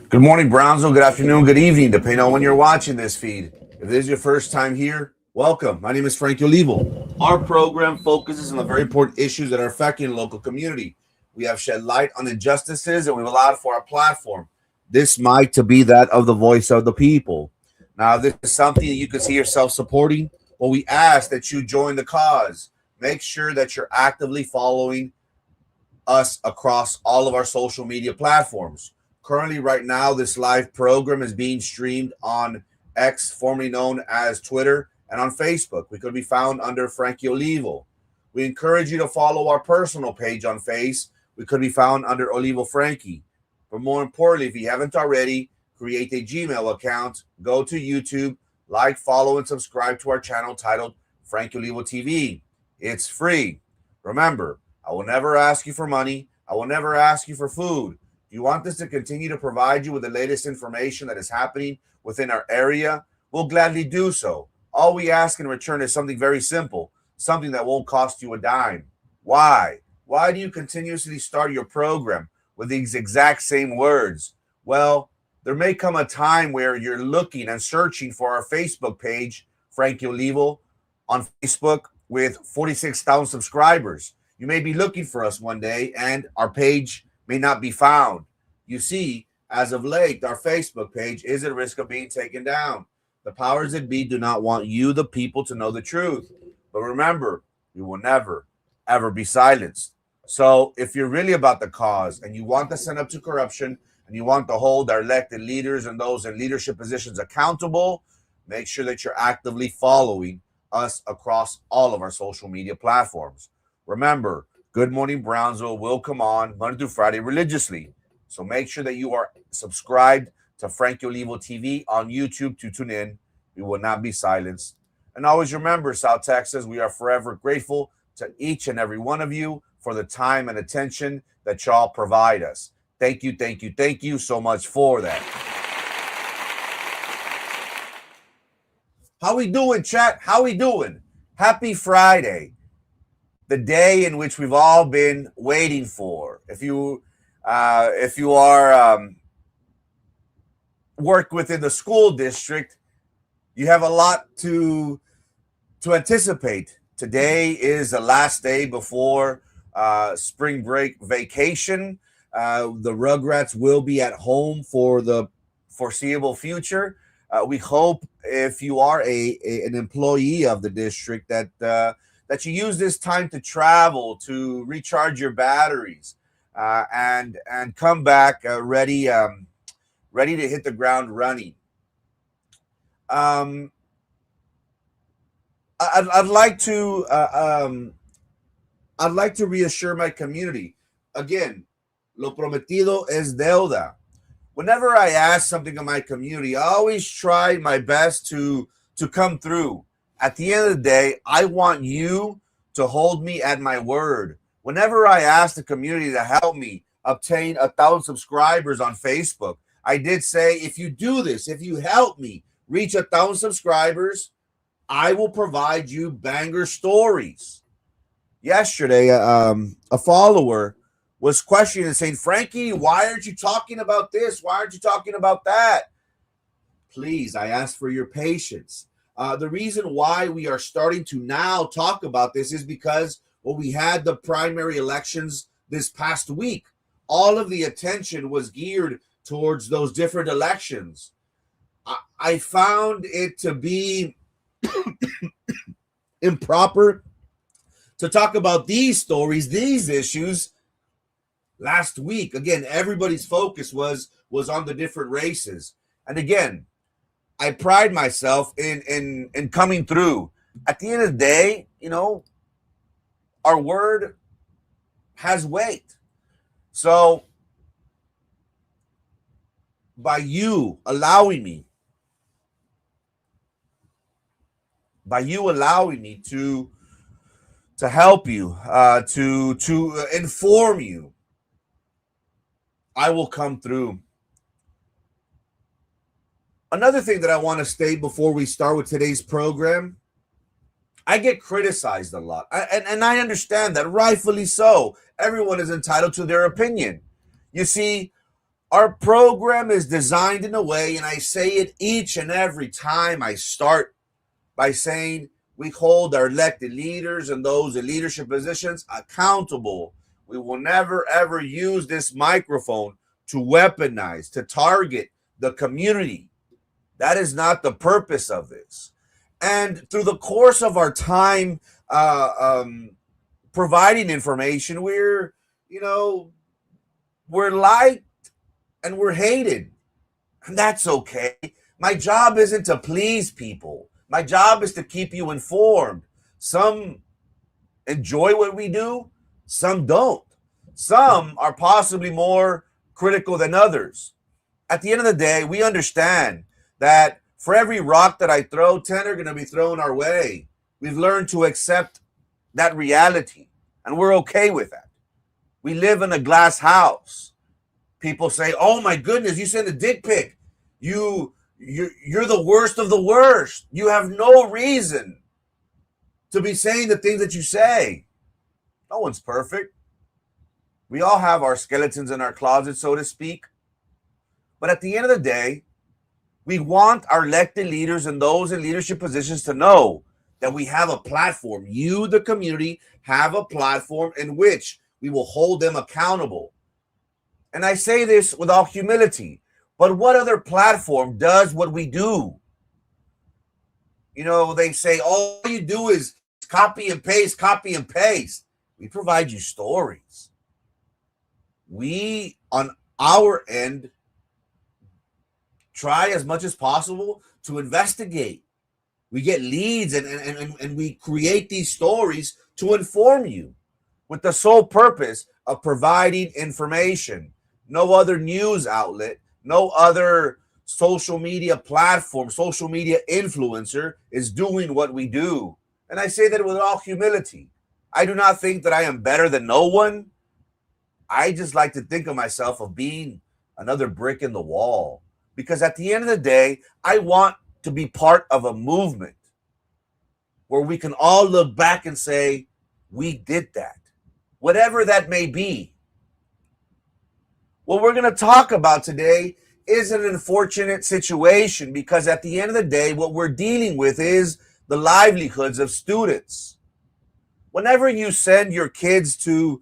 Good morning, Brownsville. Good afternoon, good evening, depending on when you're watching this feed. If this is your first time here, welcome. My name is Frank Olivo. Our program focuses on the very important issues that are affecting the local community. We have shed light on injustices and we've allowed for our platform, this mic, to be that of the voice of the people. Now, if this is something that you can see yourself supporting, well, we ask that you join the cause. Make sure that you're actively following us across all of our social media platforms. Currently, right now, this live program is being streamed on X, formerly known as Twitter, and on Facebook. We could be found under Frankie Olivo. We encourage you to follow our personal page on Face. We could be found under Olivo Frankie. But more importantly, if you haven't already, create a Gmail account, go to YouTube, like, follow, and subscribe to our channel titled Frankie Olivo TV. It's free. Remember, I will never ask you for money. I will never ask you for food. If you want us to continue to provide you with the latest information that is happening within our area, we'll gladly do so. All we ask in return is something very simple, something that won't cost you a dime. Why? Why do you continuously start your program with these exact same words? Well, there may come a time where you're looking and searching for our Facebook page, Frankie Olivo, on Facebook with 46,000 subscribers. You may be looking for us one day and our page may not be found. You see, as of late, our Facebook page is at risk of being taken down. The powers that be do not want you, the people, to know the truth. But remember, we will never, ever be silenced. So if you're really about the cause and you want to stand up to corruption and you want to hold our elected leaders and those in leadership positions accountable, make sure that you're actively following us across all of our social media platforms. Remember, Good Morning Brownsville will come on Monday through Friday religiously. So make sure that you are subscribed to Frankie Olivo TV on YouTube to tune in. We will not be silenced. And always remember, South Texas, we are forever grateful to each and every one of you for the time and attention that y'all provide us. Thank you, thank you, thank you so much for that. How we doing, chat? How we doing? Happy Friday, the day in which we've all been waiting for. If you are work within the school district, you have a lot to anticipate. Today is the last day before spring break vacation. The Rugrats will be at home for the foreseeable future. We hope, if you are an employee of the district, that you use this time to travel, to recharge your batteries, and come back ready to hit the ground running. I'd like to reassure my community again. Lo prometido es deuda. Whenever I ask something of my community, I always try my best to come through. At the end of the day, I want you to hold me at my word. Whenever I ask the community to help me obtain 1,000 subscribers on Facebook, I did say, if you do this, if you help me reach 1,000 subscribers, I will provide you banger stories. Yesterday, a follower was questioning and saying, Frankie, why aren't you talking about this? Why aren't you talking about that? Please, I ask for your patience. The reason why we are starting to now talk about this is because, well, we had the primary elections this past week. All of the attention was geared towards those different elections. I found it to be improper to talk about these stories, these issues last week. Again, everybody's focus was on the different races. And again, I pride myself in coming through. At the end of the day, our word has weight. So by you allowing me to help you, to inform you, I will come through. Another thing that I want to state before we start with today's program, I get criticized a lot. And I understand that, rightfully so. Everyone is entitled to their opinion. You see, Our program is designed in a way, and I say it each and every time I start by saying we hold our elected leaders and those in leadership positions accountable. We will never ever use this microphone to weaponize, to target the community. That is not the purpose of this. And through the course of our time uh, um, providing information, you know, we're liked and we're hated. And that's okay. My job isn't to please people. My job is to keep you informed. Some enjoy what we do, some don't. Some are possibly more critical than others. At the end of the day, we understand that for every rock that I throw, 10 are going to be thrown our way. We've learned to accept that reality, and we're okay with that. We live in a glass house. People say, "Oh my goodness, you sent a dick pic. You're the worst of the worst. You have no reason to be saying the things that you say." No one's perfect. We all have our skeletons in our closet, so to speak. But at the end of the day, we want our elected leaders and those in leadership positions to know that we have a platform. You, the community, have a platform in which we will hold them accountable. And I say this with all humility. But what other platform does what we do? You know, they say all you do is copy and paste, copy and paste. We provide you stories. We, on our end, try as much as possible to investigate. We get leads and we create these stories to inform you with the sole purpose of providing information. No other news outlet, no other social media platform, social media influencer is doing what we do. And I say that with all humility. I do not think that I am better than no one. I just like to think of myself of being another brick in the wall. Because at the end of the day, I want to be part of a movement where we can all look back and say, we did that, whatever that may be. What we're going to talk about today is an unfortunate situation because at the end of the day, what we're dealing with is the livelihoods of students. Whenever you send your kids to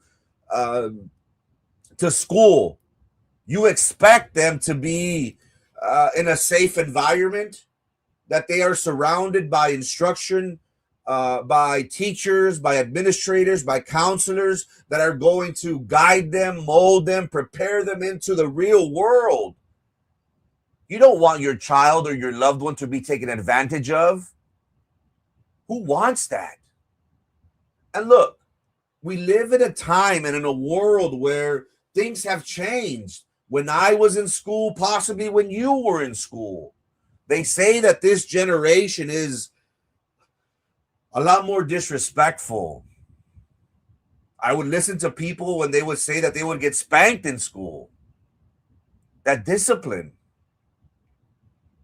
school, you expect them to be in a safe environment, that they are surrounded by instruction, by teachers, by administrators, by counselors that are going to guide them, mold them, prepare them into the real world. You don't want your child or your loved one to be taken advantage of. Who wants that? And look, we live in a time and in a world where things have changed. When I was in school, possibly when you were in school, they say that this generation is a lot more disrespectful. I would listen to people when they would say that they would get spanked in school. That discipline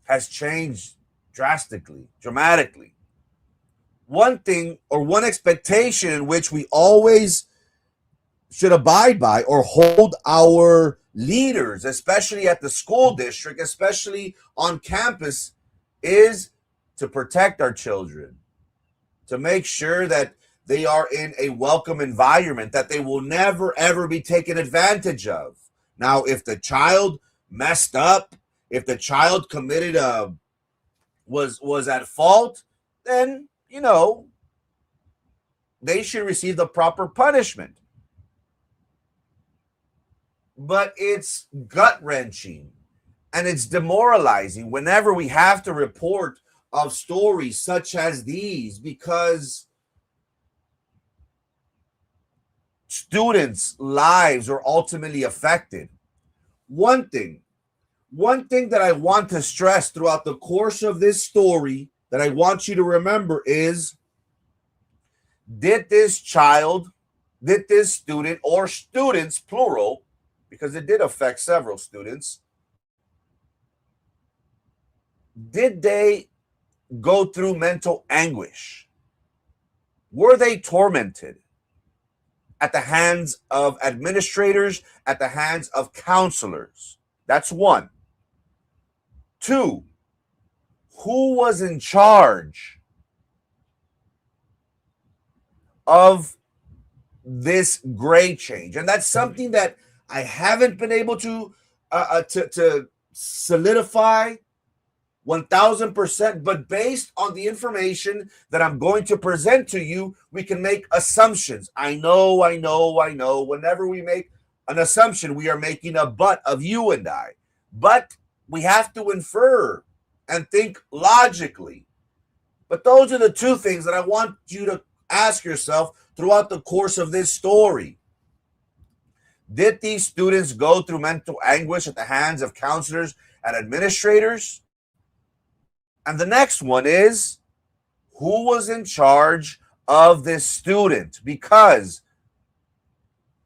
has changed drastically, dramatically. One thing or one expectation in which we always should abide by or hold our leaders, especially at the school district, especially on campus, is to protect our children, to make sure that they are in a welcome environment, that they will never, ever be taken advantage of. Now, if the child messed up, if the child committed was at fault, then, you know, they should receive the proper punishment. But it's gut-wrenching and it's demoralizing whenever we have to report of stories such as these because students' lives are ultimately affected. One thing that I want to stress throughout the course of this story that I want you to remember is, did this child, did this student or students, plural, because it did affect several students, did they go through mental anguish? Were they tormented at the hands of administrators, at the hands of counselors? That's one. Two, who was in charge of this grade change? And that's something that I haven't been able to solidify 1000%, but based on the information that I'm going to present to you, we can make assumptions. I know. Whenever we make an assumption, we are making a butt of you and I. But we have to infer and think logically. But those are the two things that I want you to ask yourself throughout the course of this story. Did these students go through mental anguish at the hands of counselors and administrators? And the next one is, who was in charge of this student? Because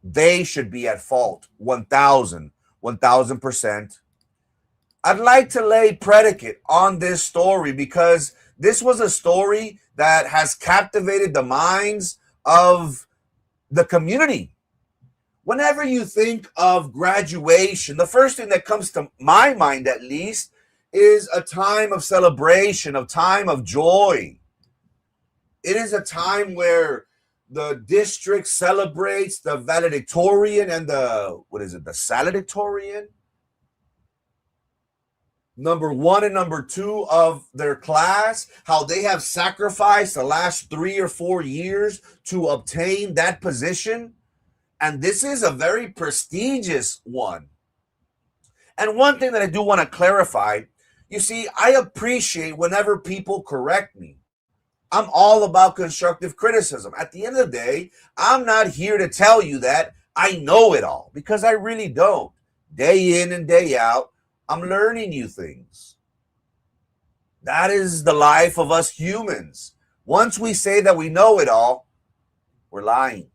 they should be at fault 1000%. I'd like to lay predicate on this story because this was a story that has captivated the minds of the community. Whenever you think of graduation, the first thing that comes to my mind, at least, is a time of celebration, a time of joy. It is a time where the district celebrates the valedictorian and the salutatorian, number one and number two of their class, how they have sacrificed the last 3 or 4 years to obtain that position. And this is a very prestigious one. And one thing that I do want to clarify, you see, I appreciate whenever people correct me. I'm all about constructive criticism. At the end of the day, I'm not here to tell you that I know it all, because I really don't. Day in and day out, I'm learning new things. That is the life of us humans. Once we say that we know it all, we're lying.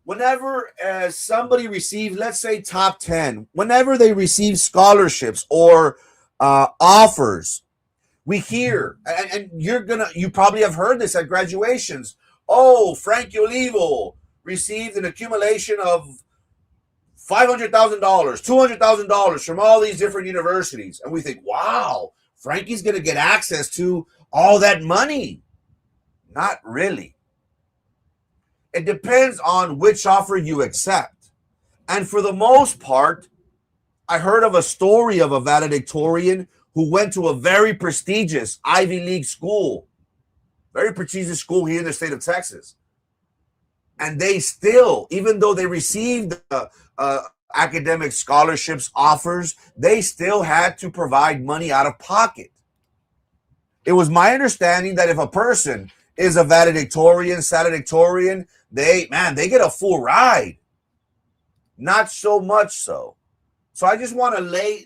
Whenever somebody receives, let's say top 10, whenever they receive scholarships or offers, we hear, and you probably have heard this at graduations. Oh, Frankie Olivo received an accumulation of $500,000, $200,000 from all these different universities. And we think, wow, Frankie's going to get access to all that money. Not really. It depends on which offer you accept. And for the most part, I heard of a story of a valedictorian who went to a very prestigious Ivy League school, very prestigious school here in the state of Texas. And they still, even though they received academic scholarships offers, they still had to provide money out of pocket. It was my understanding that if a person is a valedictorian, salutatorian, they get a full ride. Not so much so. So I just want to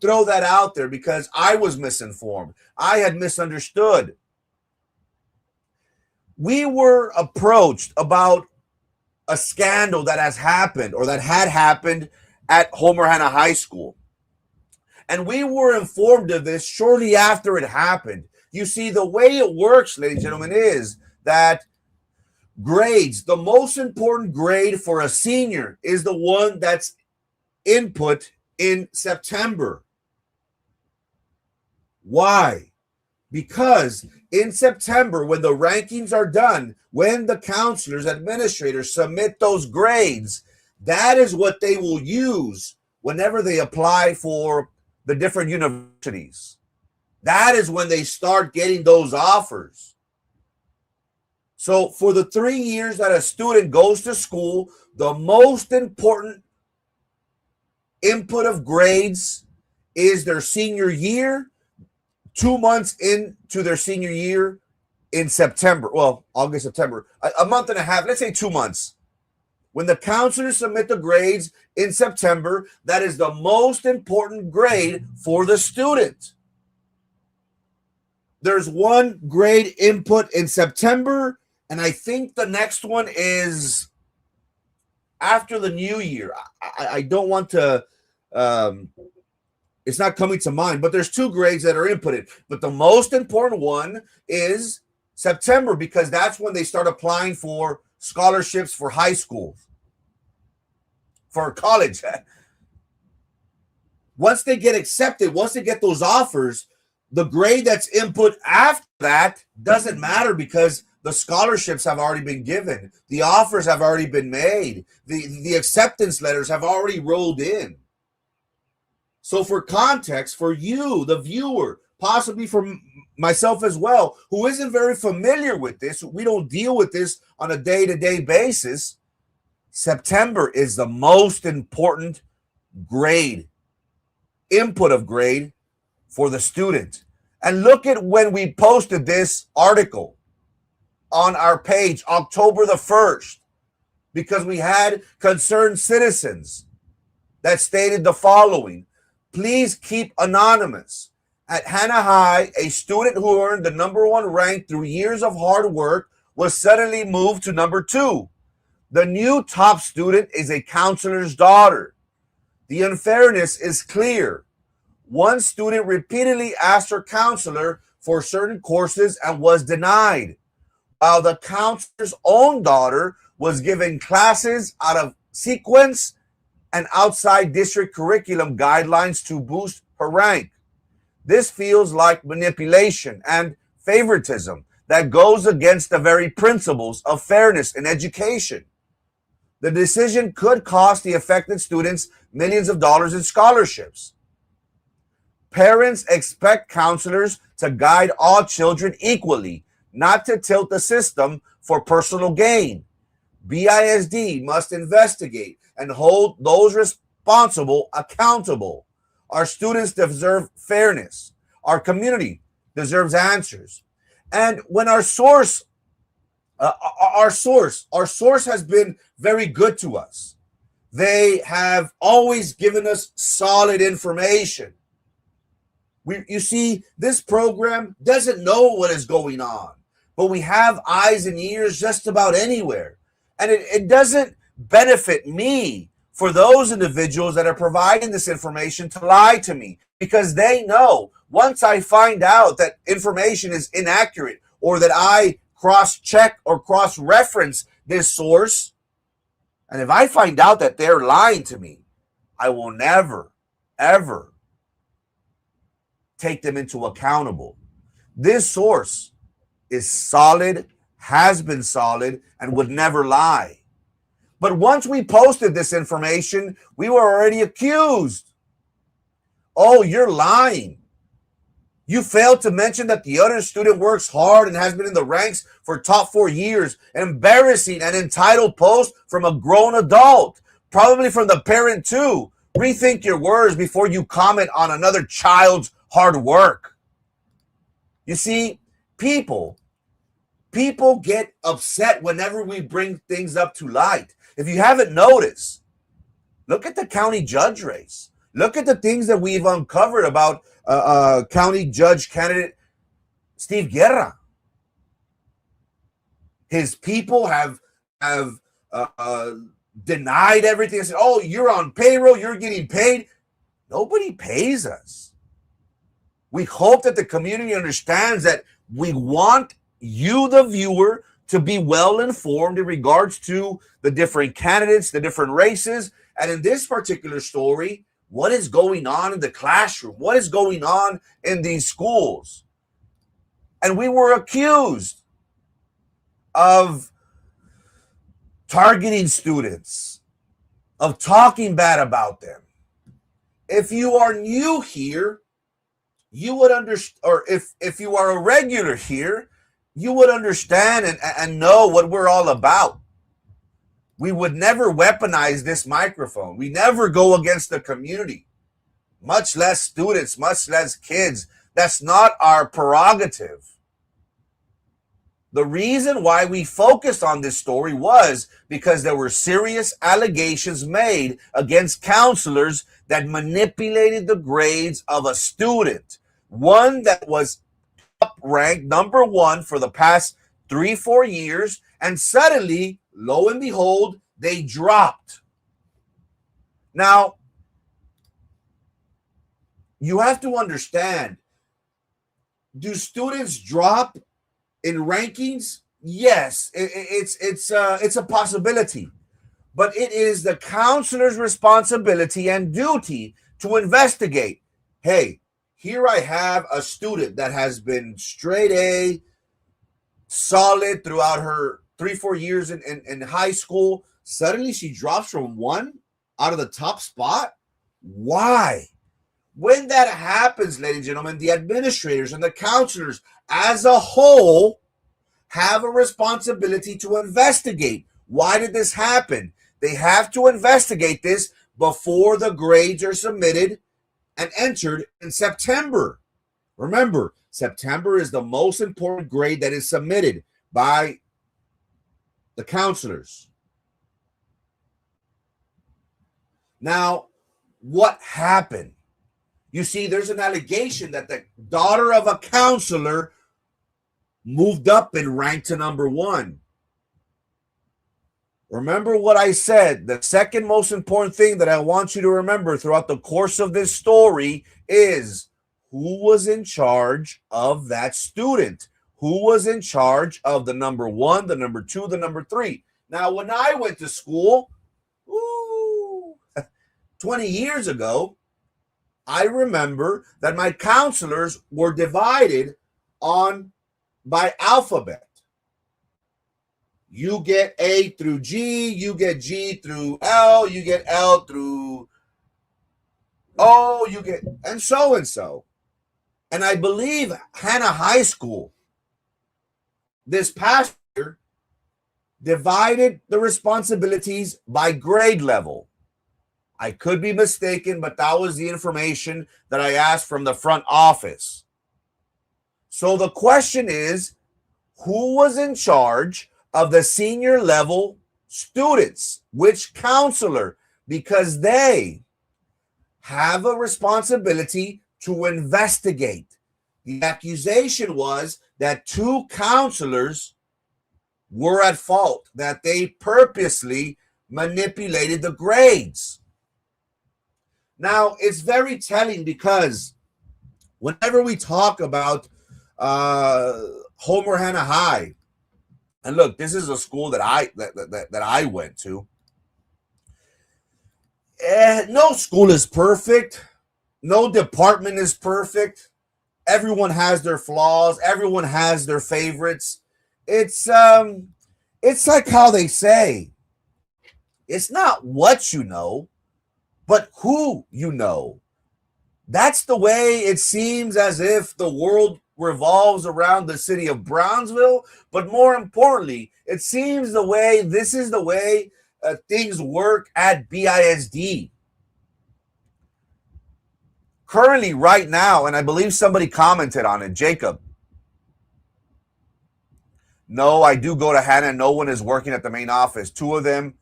throw that out there because I was misinformed. I had misunderstood. We were approached about a scandal that has happened or that had happened at Homer Hanna High School. And we were informed of this shortly after it happened. You see, the way it works, ladies and gentlemen, is that grades, the most important grade for a senior is the one that's input in September. Why? Because in September, when the rankings are done, when the counselors, administrators submit those grades, that is what they will use whenever they apply for the different universities. That is when they start getting those offers. So for the 3 years that a student goes to school, the most important input of grades is their senior year, 2 months into their senior year in September. Well, August, September, a month and a half, let's say 2 months. When the counselors submit the grades in September, that is the most important grade for the student. There's one grade input in September, and I think the next one is after the new year. I don't want to, it's not coming to mind, but there's 2 grades that are inputted. But the most important one is September, because that's when they start applying for scholarships for high school, for college. Once they get accepted, once they get those offers, the grade that's input after that doesn't matter because the scholarships have already been given. The offers have already been made. The acceptance letters have already rolled in. So for context, for you, the viewer, possibly for myself as well, who isn't very familiar with this, we don't deal with this on a day-to-day basis, September is the most important grade, input of grade for the student. And look at when we posted this article on our page, October the 1st, because we had concerned citizens that stated the following: please keep anonymous. At Hanna High, a student who earned the #1 rank through years of hard work was suddenly moved to #2. The new top student is a counselor's daughter. The unfairness is clear. One student repeatedly asked her counselor for certain courses and was denied, while the counselor's own daughter was given classes out of sequence and outside district curriculum guidelines to boost her rank. This feels like manipulation and favoritism that goes against the very principles of fairness in education. The decision could cost the affected students millions of dollars in scholarships. Parents expect counselors to guide all children equally, not to tilt the system for personal gain. BISD must investigate and hold those responsible accountable. Our students deserve fairness. Our community deserves answers. And when our source has been very good to us. They have always given us solid information. You see, this program doesn't know what is going on, but we have eyes and ears just about anywhere. And it doesn't benefit me for those individuals that are providing this information to lie to me, because they know once I find out that information is inaccurate or that I cross-check or cross-reference this source, and if I find out that they're lying to me, I will never, ever take them into accountable. This source is solid, has been solid, and would never lie. But once we posted this information, we were already accused. Oh, you're lying. You failed to mention that the other student works hard and has been in the ranks for top 4 years. Embarrassing and entitled post from a grown adult, probably from the parent too. Rethink your words before you comment on another child's hard work. You see, people get upset whenever we bring things up to light. If you haven't noticed, look at the county judge race. Look at the things that we've uncovered about county judge candidate Steve Guerra. His people have denied everything and said, oh, you're on payroll, you're getting paid. Nobody pays us. We hope that the community understands that we want you, the viewer, to be well informed in regards to the different candidates, the different races. And in this particular story, what is going on in the classroom? What is going on in these schools? And we were accused of targeting students, of talking bad about them. If you are new here, you would understand, or if you are a regular here, you would understand and know what we're all about. We would never weaponize this microphone. We never go against the community, much less students, much less kids. That's not our prerogative. The reason why we focused on this story was because there were serious allegations made against counselors that manipulated the grades of a student, one that was top ranked #1 for the past 3-4 years, and suddenly, lo and behold, they dropped. Now, you have to understand, do students drop in rankings? Yes, it's a possibility, but it is the counselor's responsibility and duty to investigate. Hey, here I have a student that has been straight A, solid throughout her 3-4 years in high school. Suddenly she drops from one out of the top spot. Why? When that happens, ladies and gentlemen, the administrators and the counselors as a whole have a responsibility to investigate. Why did this happen? They have to investigate this before the grades are submitted and entered in September. Remember, September is the most important grade that is submitted by the counselors. Now, what happened? You see, there's an allegation that the daughter of a counselor moved up and ranked to number 1. Remember what I said. The second most important thing that I want you to remember throughout the course of this story is who was in charge of that student? Who was in charge of the number 1, the number 2, the number 3? Now, when I went to school, 20 years ago, I remember that my counselors were divided by alphabet. You get A through G, you get G through L, you get L through O, you get, and so and so. And I believe Hanna High School this past year divided the responsibilities by grade level. I could be mistaken, but that was the information that I asked from the front office. So the question is, who was in charge of the senior level students? Which counselor? Because they have a responsibility to investigate. The accusation was that 2 counselors were at fault, that they purposely manipulated the grades. Now, it's very telling because whenever we talk about Homer Hanna High, and look, this is a school that I went to. No school is perfect. No department is perfect. Everyone has their flaws. Everyone has their favorites. It's like how they say, it's not what you know, but who you know. That's the way it seems as if the world revolves around the city of Brownsville. But more importantly, it seems this is the way things work at BISD. Currently, right now, and I believe somebody commented on it, Jacob. No, I do go to Hanna. No one is working at the main office. 2 of them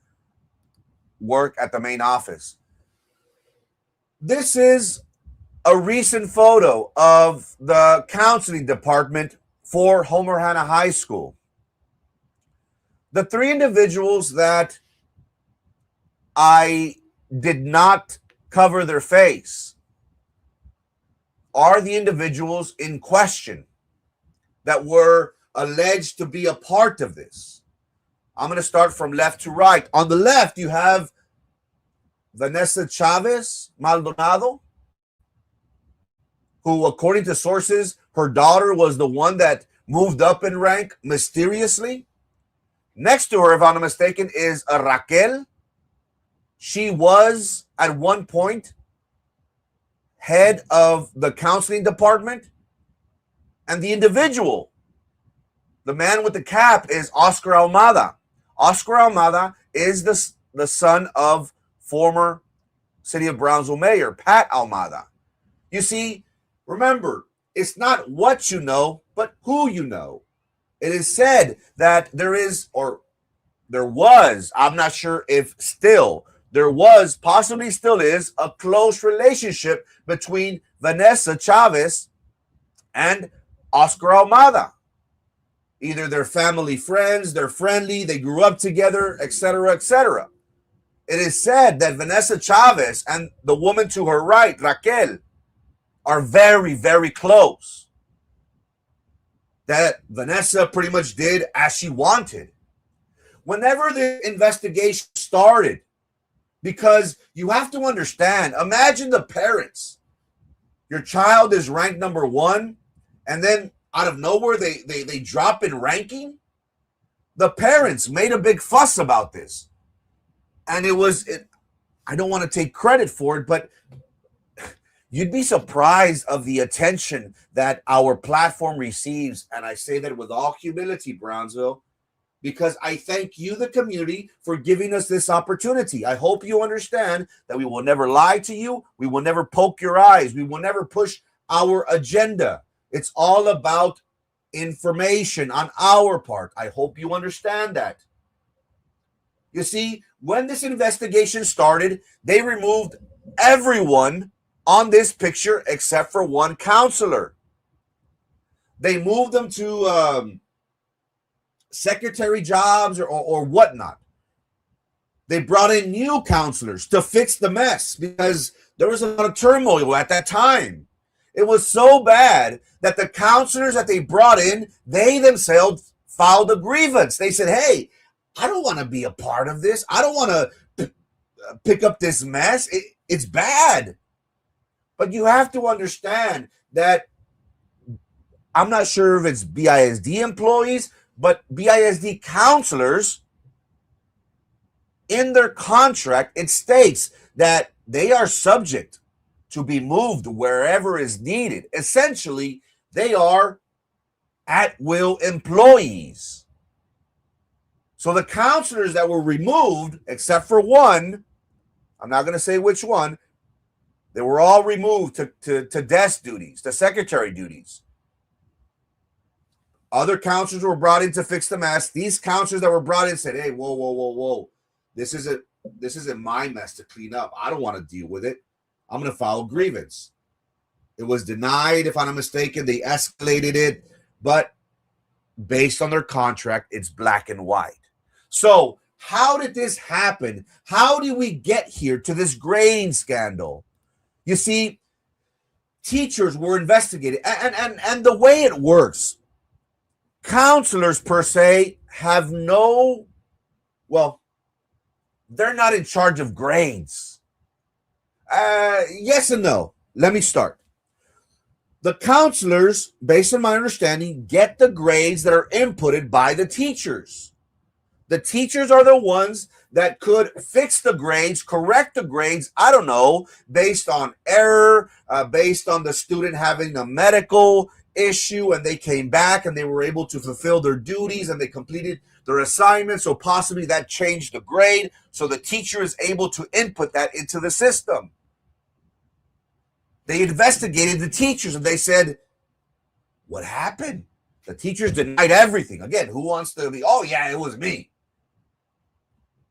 work at the main office. This is a recent photo of the counseling department for Homer Hanna High School. The 3 individuals that I did not cover their face are the individuals in question that were alleged to be a part of this. I'm going to start from left to right. On the left, you have Vanessa Chavez Maldonado, who, according to sources, her daughter was the one that moved up in rank mysteriously. Next to her, if I'm not mistaken, is a Raquel. She was, at one point, head of the counseling department. And the individual, the man with the cap, is Oscar Almada. Oscar Almada is the son of former City of Brownsville Mayor Pat Almada. You see, remember, it's not what you know, but who you know. It is said that there is, or there was, I'm not sure if still, there was, possibly still is, a close relationship between Vanessa Chavez and Oscar Almada. Either they're family friends, they're friendly, they grew up together, etc., etc. It is said that Vanessa Chavez and the woman to her right, Raquel, are very, very close. That Vanessa pretty much did as she wanted. Whenever the investigation started, Because you have to understand, imagine the parents. Your child is ranked number 1, and then out of nowhere they drop in ranking. The parents made a big fuss about this. And I don't want to take credit for it, but you'd be surprised of the attention that our platform receives. And I say that with all humility, Brownsville, because I thank you, the community, for giving us this opportunity. I hope you understand that we will never lie to you. We will never poke your eyes. We will never push our agenda. It's all about information on our part. I hope you understand that. You see, when this investigation started, they removed everyone on this picture except for one counselor. They moved them to secretary jobs or whatnot. They brought in new counselors to fix the mess because there was a lot of turmoil at that time. It was so bad that the counselors that they brought in, they themselves filed a grievance. They said, hey, I don't want to be a part of this. I don't want to pick up this mess. It's bad. But you have to understand that I'm not sure if it's BISD employees, but BISD counselors, in their contract, it states that they are subject to be moved wherever is needed. Essentially, they are at-will employees. So the counselors that were removed, except for one, I'm not going to say which one, they were all removed to desk duties, to secretary duties. Other counselors were brought in to fix the mess. These counselors that were brought in said, hey, whoa. This isn't my mess to clean up. I don't want to deal with it. I'm going to file a grievance. It was denied, if I'm not mistaken. They escalated it. But based on their contract, it's black and white. So how did this happen? How did we get here to this grading scandal? You see, teachers were investigated. And the way it works, counselors per se have no, well, they're not in charge of grades. Yes and no. Let me start. The counselors, based on my understanding, get the grades that are inputted by the teachers. The teachers are the ones that could fix the grades, correct the grades, I don't know, based on error, based on the student having a medical issue and they came back and they were able to fulfill their duties and they completed their assignment. So possibly that changed the grade. So the teacher is able to input that into the system. They investigated the teachers and they said, what happened? The teachers denied everything. Again, who wants to be, oh yeah, it was me.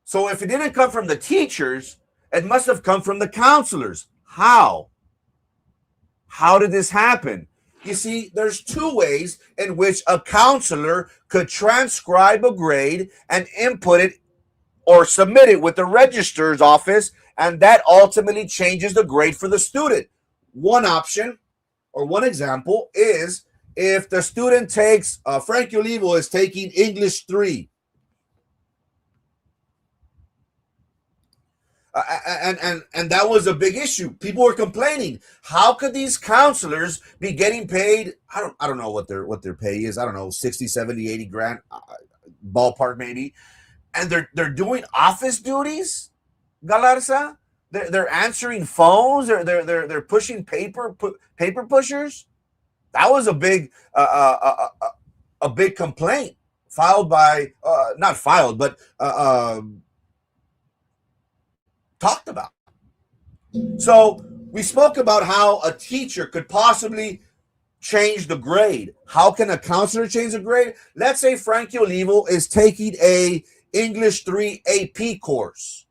So if it didn't come from the teachers, it must have come from the counselors. How? How did this happen? You see, there's two ways in which a counselor could transcribe a grade and input it or submit it with the registrar's office, and that ultimately changes the grade for the student. One option or one example is if the student takes, Frank Olivo is taking English 3. And that was a big issue. People were complaining. How could these counselors be getting paid? I don't know what their pay is. I don't know, 60, 70, 80 grand, ballpark maybe. And they're doing office duties, Galarza. They're answering phones. They're pushing paper pushers. That was a big complaint filed by not filed, but talked about. So we spoke about how a teacher could possibly change the grade. How can a counselor change the grade? Let's say Frankie Olivo is taking a English 3 AP course.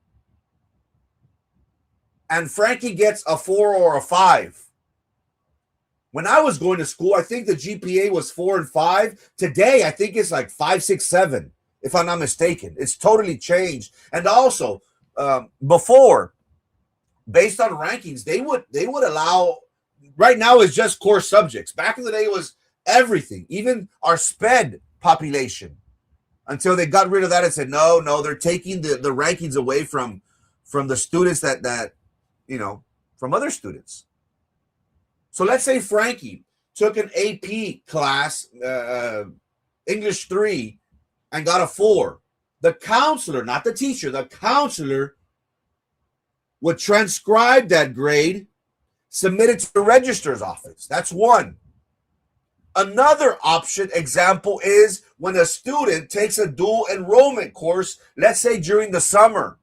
And Frankie gets a 4 or a 5. When I was going to school, I think the GPA was 4 and 5. Today, I think it's like 5, 6, 7, if I'm not mistaken. It's totally changed. And also, before, based on rankings, they would allow, right now it's just core subjects. Back in the day, it was everything, even our SPED population, until they got rid of that and said, no, they're taking the rankings away from from the students that from other students. So let's say Frankie took an AP class, English 3, and got a 4. The counselor, not the teacher, the counselor would transcribe that grade, submit it to the registrar's office. That's one. Another option example is when a student takes a dual enrollment course, let's say during the summer,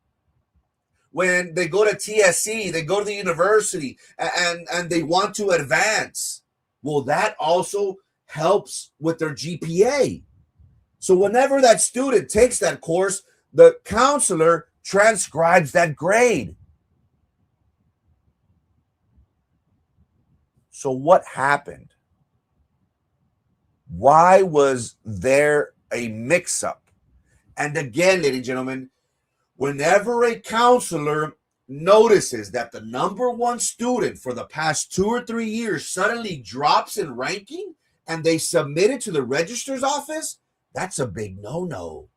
when they go to TSC, they go to the university, and they want to advance. Well, that also helps with their GPA. So whenever that student takes that course, the counselor transcribes that grade. So what happened? Why was there a mix-up? And again, ladies and gentlemen, whenever a counselor notices that the number one student for the past 2 or 3 years suddenly drops in ranking and they submit it to the registrar's office, that's a big no-no.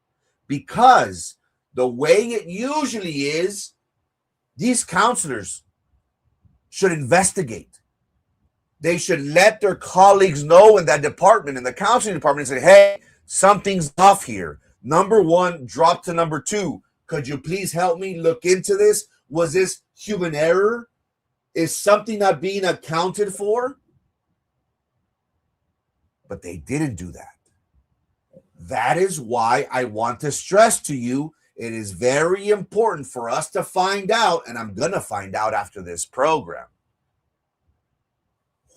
Because the way it usually is, these counselors should investigate. They should let their colleagues know in that department, in the counseling department, and say, hey, something's off here. Number one dropped to number 2. Could you please help me look into this? Was this human error? Is something not being accounted for? But they didn't do that. That is why I want to stress to you, it is very important for us to find out, and I'm going to find out after this program,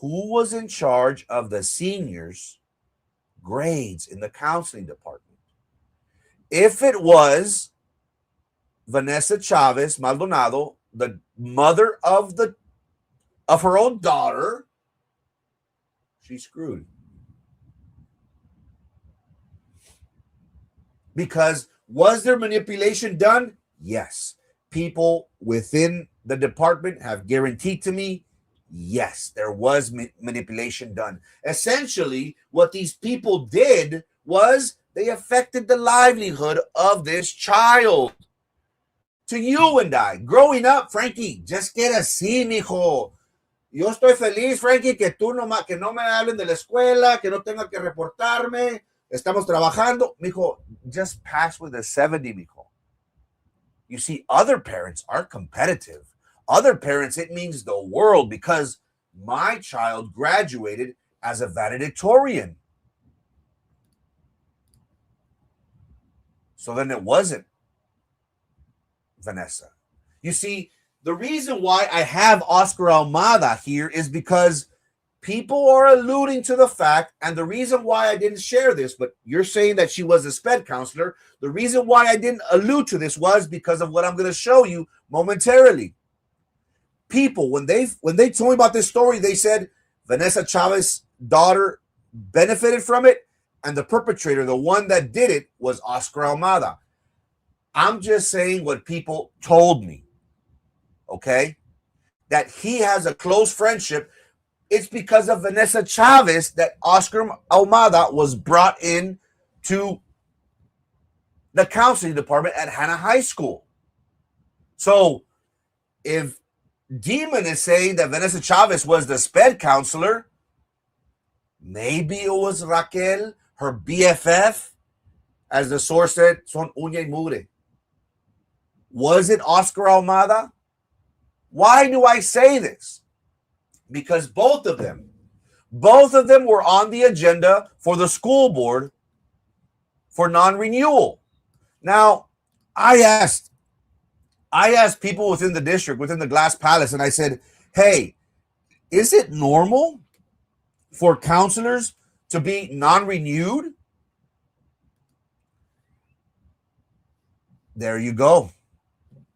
who was in charge of the seniors' grades in the counseling department. If it was Vanessa Chavez Maldonado, the mother of her own daughter, she's screwed. Because was there manipulation done? Yes. People within the department have guaranteed to me, yes, there was manipulation done. Essentially, what these people did was they affected the livelihood of this child. To you and I, growing up, Frankie, just get así, mijo. Yo estoy feliz, Frankie, que no me hablen de la escuela, que no tenga que reportarme. Estamos trabajando. Mijo, just pass with a 70, mijo. You see, other parents are competitive. Other parents, it means the world because my child graduated as a valedictorian. So then it wasn't Vanessa. You see, the reason why I have Oscar Almada here is because people are alluding to the fact, and the reason why I didn't share this, but you're saying that she was a SPED counselor. The reason why I didn't allude to this was because of what I'm going to show you momentarily. People, when they told me about this story, they said Vanessa Chavez's daughter benefited from it, and the perpetrator, the one that did it, was Oscar Almada. I'm just saying what people told me, okay? That he has a close friendship. It's because of Vanessa Chavez that Oscar Almada was brought in to the counseling department at Hanna High School. So if Demon is saying that Vanessa Chavez was the SPED counselor, maybe it was Raquel, her BFF, as the source said, son uña y mugre. Was it Oscar Almada? Why do I say this? Because both of them were on the agenda for the school board for non-renewal. Now, I asked people within the district, within the Glass Palace, and I said, hey, is it normal for counselors to be non-renewed? There you go.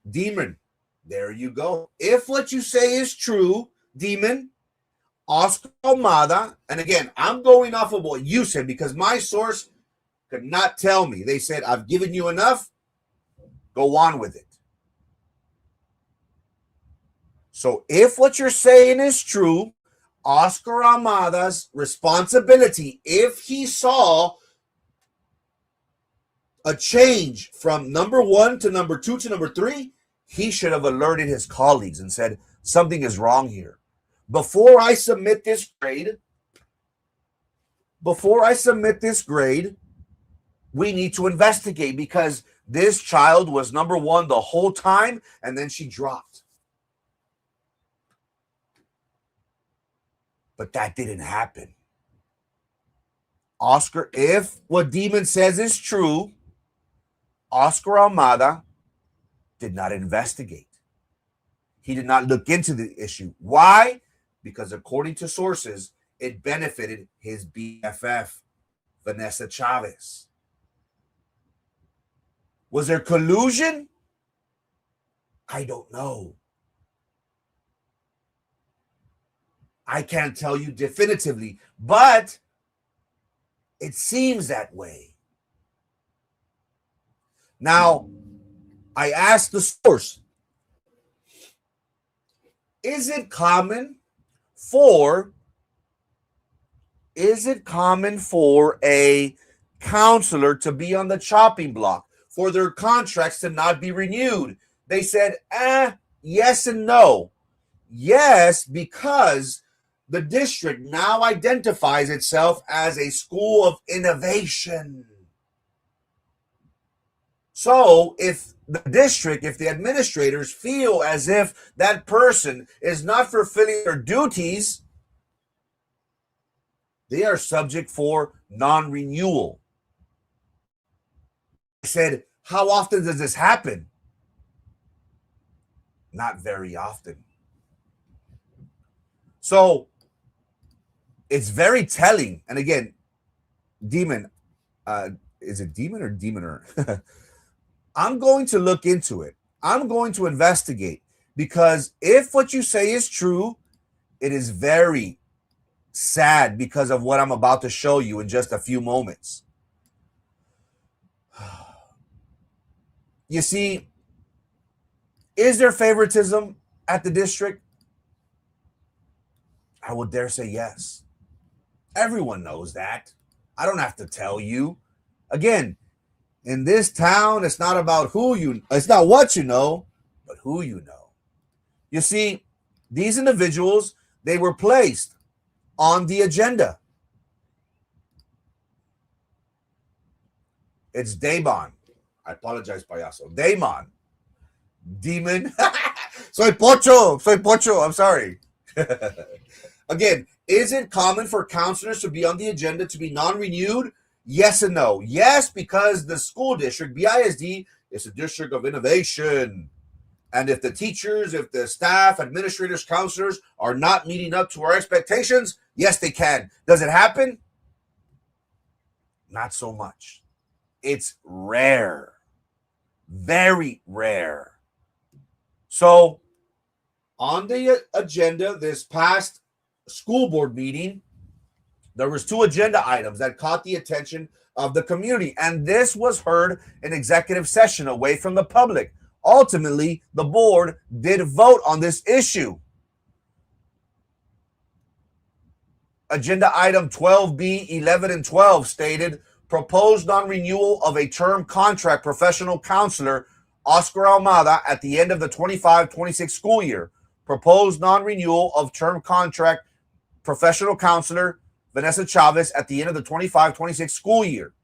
Demon, there you go. If what you say is true, Demon, Oscar Almada, and again, I'm going off of what you said because my source could not tell me. They said, I've given you enough, go on with it. So if what you're saying is true, Oscar Almada's responsibility, if he saw a change from number 1 to number 2 to number 3, he should have alerted his colleagues and said, something is wrong here. Before I submit this grade, we need to investigate, because this child was number one the whole time, and then she dropped. But that didn't happen. Oscar, if what Demon says is true, Oscar Almada did not investigate. He did not look into the issue. Why? Because according to sources, it benefited his BFF, Vanessa Chavez. Was there collusion? I don't know. I can't tell you definitively, but it seems that way. Now, I asked the source, is it common for a counselor to be on the chopping block, for their contracts to not be renewed? They said, yes and no. Yes, because the district now identifies itself as a school of innovation. So if the administrators feel as if that person is not fulfilling their duties, they are subject for non-renewal. I said, how often does this happen? Not very often. So it's very telling. And again, Demon, is it Demon or Demoner? I'm going to look into it. I'm going to investigate, because if what you say is true, it is very sad because of what I'm about to show you in just a few moments. You see, is there favoritism at the district? I would dare say yes. Everyone knows that. I don't have to tell you. Again, in this town, it's not about it's not what you know, but who you know. You see, these individuals, they were placed on the agenda. It's Damon. I apologize, payaso. Damon. Demon. Soy pocho. I'm sorry. Again, is it common for counselors to be on the agenda to be non-renewed? Yes and no. Yes, because the school district, BISD, is a district of innovation. And if the teachers, if the staff, administrators, counselors are not meeting up to our expectations, yes, they can. Does it happen? Not so much. It's rare. Very rare. So, on the agenda this past school board meeting, there was 2 agenda items that caught the attention of the community, and this was heard in executive session away from the public. Ultimately, the board did vote on this issue. Agenda item 12B, 11, and 12 stated, proposed non-renewal of a term contract professional counselor, Oscar Almada, at the end of the 25-26 school year. Proposed non-renewal of term contract professional counselor, Vanessa Chavez, at the end of the 25-26 school year.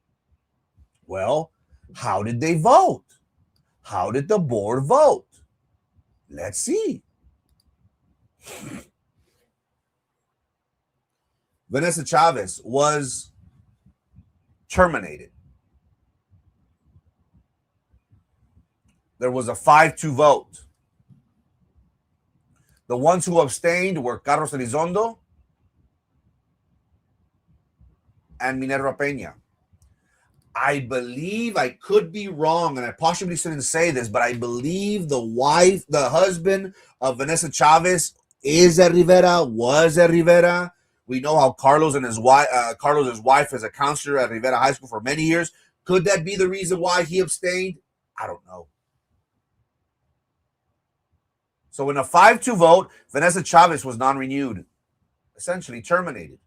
Well, how did they vote? How did the board vote? Let's see. Vanessa Chavez was terminated. There was a 5-2 vote. The ones who abstained were Carlos Elizondo and Minerva Peña. I believe, I could be wrong, and I possibly shouldn't say this, but I believe the husband of Vanessa Chavez was a Rivera. We know how Carlos and his wife, Carlos's wife, is a counselor at Rivera High School for many years. Could that be the reason why he abstained? I don't know. So in a 5-2 vote, Vanessa Chavez was non-renewed, essentially terminated.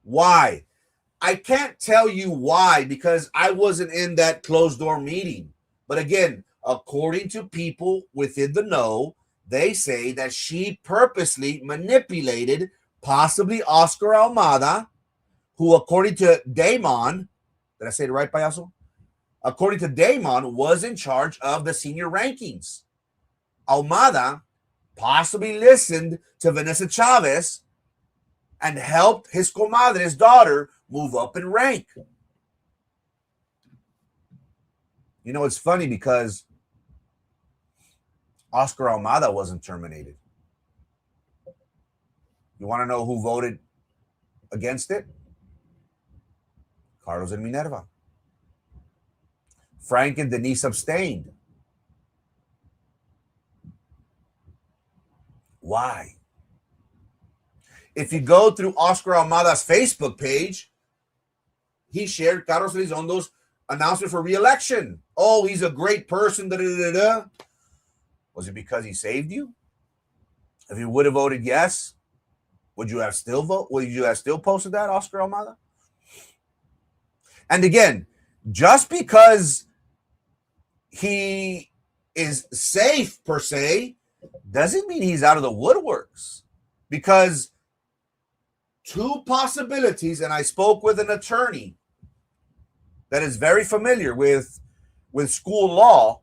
Why? I can't tell you why, because I wasn't in that closed door meeting. But again, According to people within the know, they say that she purposely manipulated possibly Oscar Almada, who, according to Damon, did I say it right, Payaso? According to Damon, was in charge of the senior rankings. Almada possibly listened to Vanessa Chavez and helped his comadre's daughter move up in rank. You know, it's funny because Oscar Almada wasn't terminated. You want to know who voted against it? Carlos and Minerva. Frank and Denise abstained. Why? If you go through Oscar Almada's Facebook page, he shared Carlos Elizondo's announcement for re-election. Oh, he's a great person. Da, da, da, da. Was it because he saved you? If you would have voted yes, would you have still posted that, Oscar Almada? And again, just because he is safe per se doesn't mean he's out of the woodworks. Because two possibilities, and I spoke with an attorney that is very familiar with school law.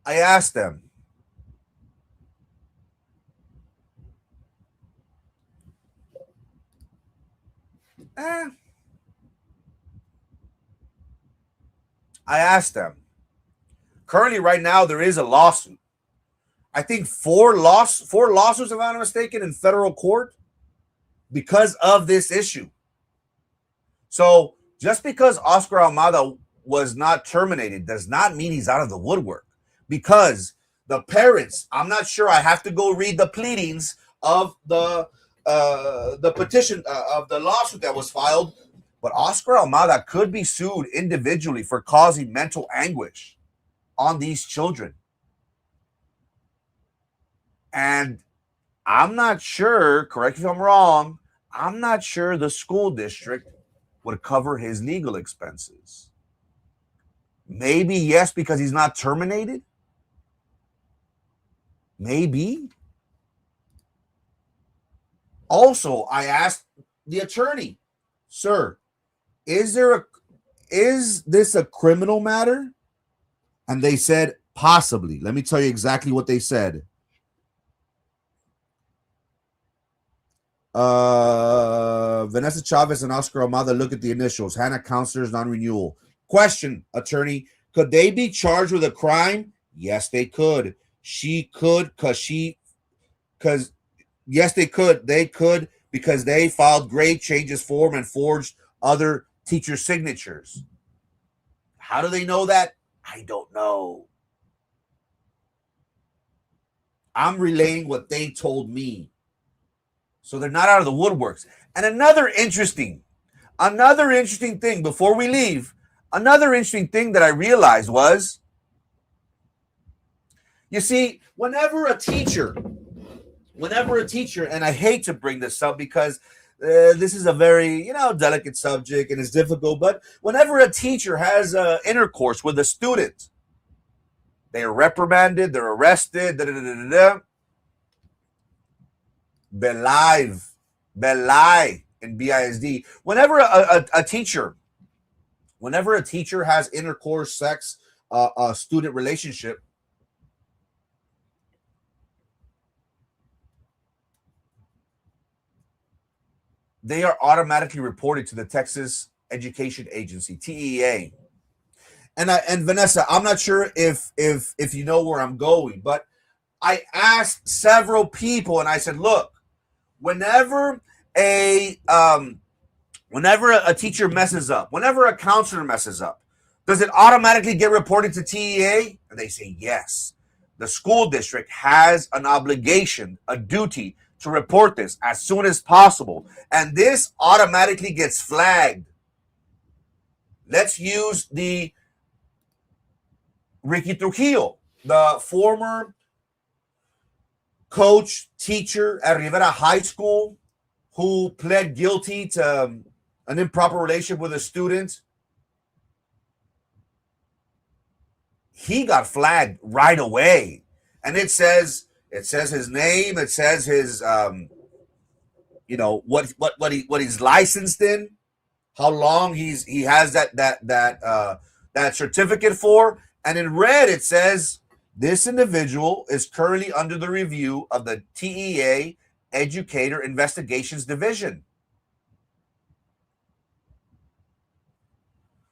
I asked them, currently right now there is a lawsuit. I think four lawsuits, if I'm not mistaken, in federal court because of this issue. So just because Oscar Almada was not terminated does not mean he's out of the woodwork. Because the parents, I'm not sure, I have to go read the pleadings of the petition of the lawsuit that was filed, but Oscar Almada could be sued individually for causing mental anguish on these children. And I'm not sure, correct me if I'm wrong, I'm not sure the school district would cover his legal expenses. Maybe yes, because he's not terminated. Maybe. Also, I asked the attorney, sir, is this a criminal matter? And they said, possibly. Let me tell you exactly what they said. Vanessa Chavez and Oscar Almada, look at the initials. Hanna counselors non-renewal. Question, attorney, could they be charged with a crime? Yes, they could. She could because yes, they could. They could because they filed grade changes form and forged other teacher signatures. How do they know that? I don't know. I'm relaying what they told me. So they're not out of the woodworks. And another interesting thing before we leave, another interesting thing that I realized was, you see, whenever a teacher, and I hate to bring this up because this is a very, delicate subject and it's difficult, but whenever a teacher has intercourse with a student, they are reprimanded, they're arrested, Belai in BISD. Whenever a teacher has intercourse, sex, a student relationship, they are automatically reported to the Texas Education Agency, TEA. And Vanessa, I'm not sure if you know where I'm going, but I asked several people and I said, look, whenever a teacher messes up, whenever a counselor messes up, does it automatically get reported to TEA? And they say yes. The school district has an obligation, a duty to report this as soon as possible. And this automatically gets flagged. Let's use the Ricky Trujillo, the former coach, teacher at Rivera High School who pled guilty to an improper relationship with a student. he got flagged right away. And it says his name, it says his what he's licensed in, how long he has that certificate for, and in red it says this individual is currently under the review of the TEA Educator Investigations Division.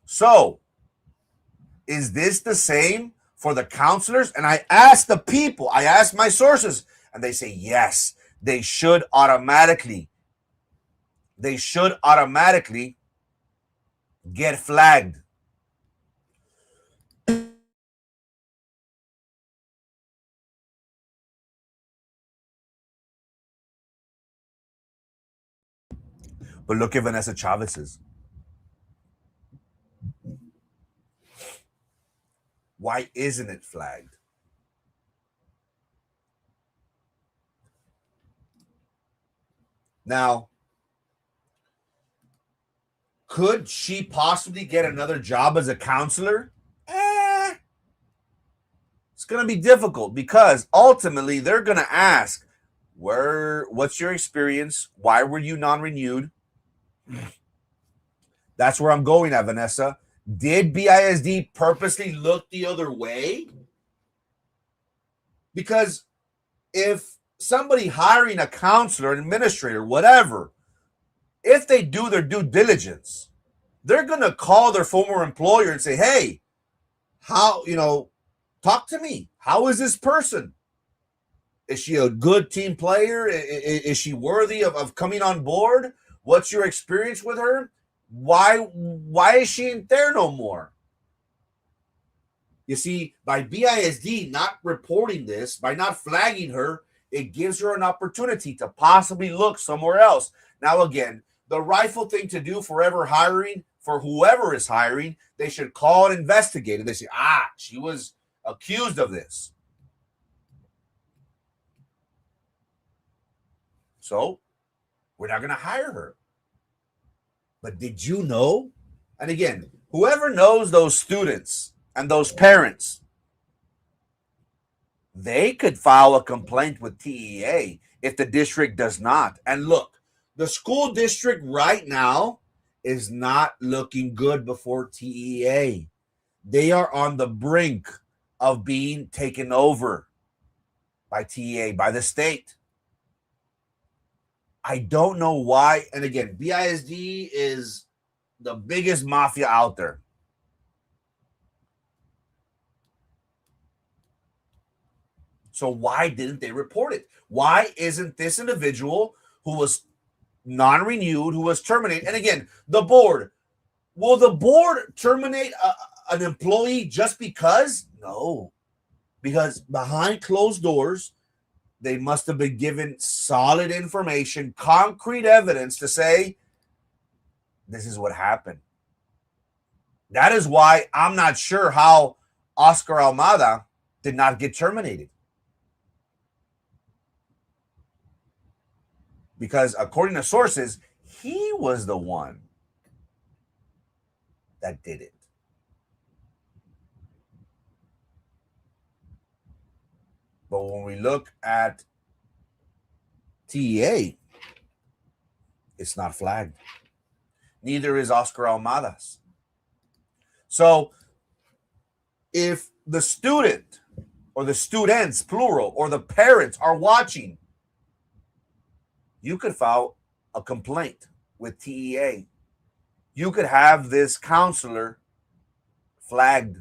So, is this the same for the counselors? And I asked the people, I asked my sources, and they say yes, they should automatically get flagged. But look at Vanessa Chavez's. Why isn't it flagged? Now, could she possibly get another job as a counselor? It's going to be difficult because ultimately they're going to ask, what's your experience? Why were you non-renewed? That's where I'm going at, Vanessa. Did BISD purposely look the other way? Because if somebody hiring a counselor, an administrator, whatever, if they do their due diligence, they're going to call their former employer and say, hey, how, talk to me. How is this person? Is she a good team player? Is she worthy of coming on board? What's your experience with her? Why is she in there no more? You see, by BISD not reporting this, by not flagging her, it gives her an opportunity to possibly look somewhere else. Now, again, the rightful thing to do forever hiring, for whoever is hiring, they should call and investigate it. They say, she was accused of this. So we're not going to hire her. But did you know? And again, whoever knows those students and those parents, they could file a complaint with TEA if the district does not. And look, the school district right now is not looking good before TEA. They are on the brink of being taken over by TEA, by the state. I don't know why. And again, BISD is the biggest mafia out there. So why didn't they report it? Why isn't this individual who was non-renewed, who was terminated? And again, the board, will the board terminate an employee just because? No, because behind closed doors, they must have been given solid information, concrete evidence to say, this is what happened. That is why I'm not sure how Oscar Almada did not get terminated. Because according to sources, he was the one that did it. But when we look at TEA, it's not flagged. Neither is Oscar Almada's. So if the student or the students, plural, or the parents are watching, you could file a complaint with TEA. You could have this counselor flagged.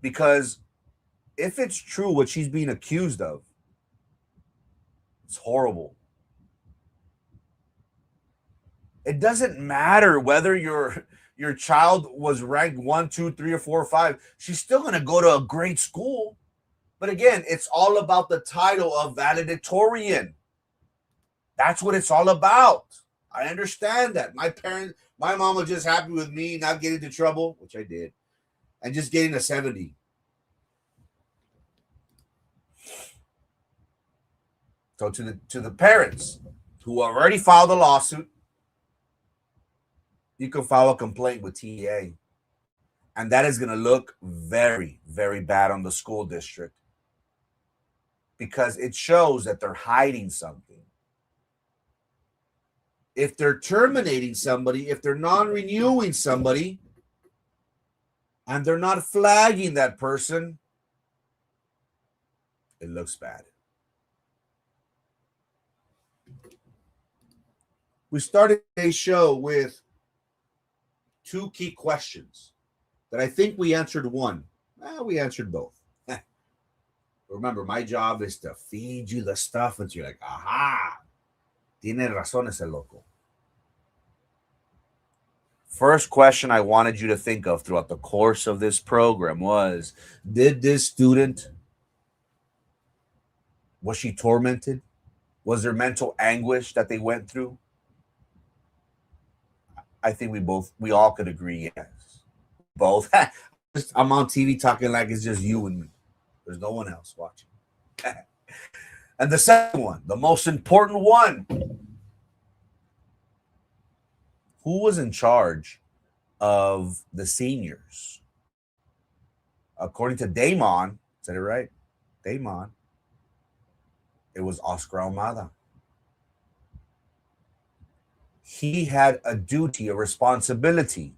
Because if it's true what she's being accused of, it's horrible. It doesn't matter whether your child was ranked 1, 2, 3, or 4, or 5. She's still going to go to a great school. But again, it's all about the title of valedictorian. That's what it's all about. I understand that. My mom was just happy with me not getting into trouble, which I did, and just getting a 70. So to the parents who already filed a lawsuit, you can file a complaint with TEA. And that is going to look very, very bad on the school district because it shows that they're hiding something. If they're terminating somebody, if they're non-renewing somebody, and they're not flagging that person, it looks bad. We started today's show with two key questions that I think we answered one. We answered both. Remember, my job is to feed you the stuff and you're like, aha, tiene razón ese loco. First question I wanted you to think of throughout the course of this program was, did this student, was she tormented? Was there mental anguish that they went through? I think we all could agree yes. Both. I'm on TV talking like it's just you and me. There's no one else watching. And the second one, the most important one, who was in charge of the seniors? According to Damon, said it right? Damon. It was Oscar Almada. He had a duty, a responsibility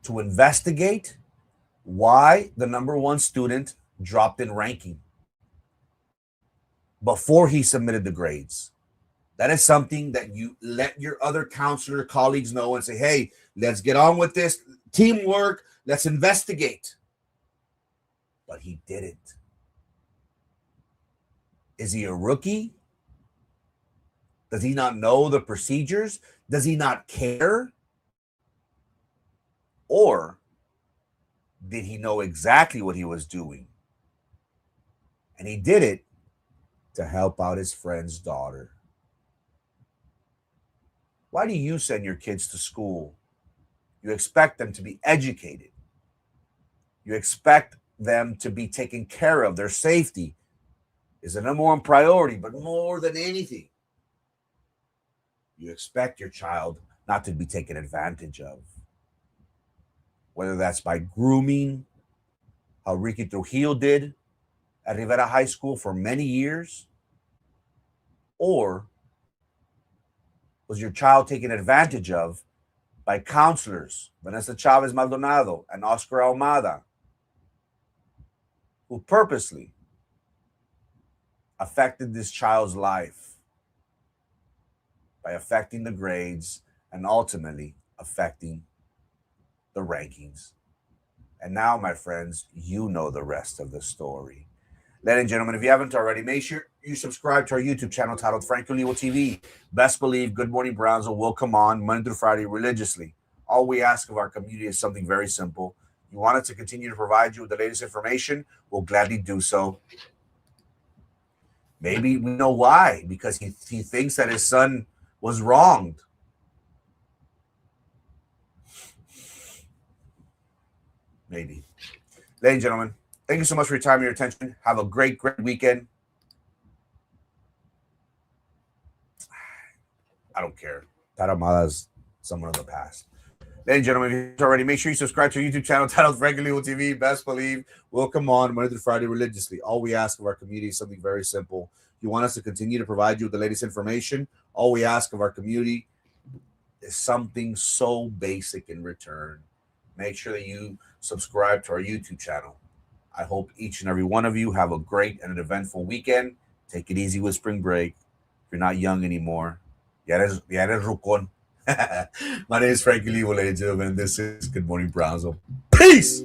to investigate why the number one student dropped in ranking before he submitted the grades. That is something that you let your other counselor colleagues know and say, hey, let's get on with this. Teamwork, let's investigate. But he didn't. Is he a rookie? Does he not know the procedures? Does he not care? Or did he know exactly what he was doing? And he did it to help out his friend's daughter. Why do you send your kids to school? You expect them to be educated. You expect them to be taken care of. Their safety is the number one priority, but more than anything, you expect your child not to be taken advantage of. Whether that's by grooming, how Ricky Trujillo did at Rivera High School for many years, or was your child taken advantage of by counselors, Vanessa Chavez Maldonado and Oscar Almada, who purposely affected this child's life by affecting the grades and ultimately affecting the rankings. And now, my friends, you know the rest of the story. Ladies and gentlemen, if you haven't already, make sure you subscribe to our YouTube channel titled Franco Levo TV. Best believe Good Morning Brownsville will come on Monday through Friday religiously. All we ask of our community is something very simple. You want us to continue to provide you with the latest information, we'll gladly do so. Maybe we know why, because he thinks that his son was wronged. Maybe. Ladies and gentlemen, thank you so much for your time and your attention. Have a great, great weekend. I don't care. Taramada's someone of the past. Ladies and gentlemen, if you already, make sure you subscribe to our YouTube channel titled Franco Levo TV. Best believe we'll come on Monday through Friday religiously. All we ask of our community is something very simple. You want us to continue to provide you with the latest information. All we ask of our community is something so basic in return. Make sure that you subscribe to our YouTube channel. I hope each and every one of you have a great and an eventful weekend. Take it easy with spring break. If you're not young anymore, ya eres rucón. My name is Frankie Levo, ladies and gentlemen. This is Good Morning Brownsville. Peace!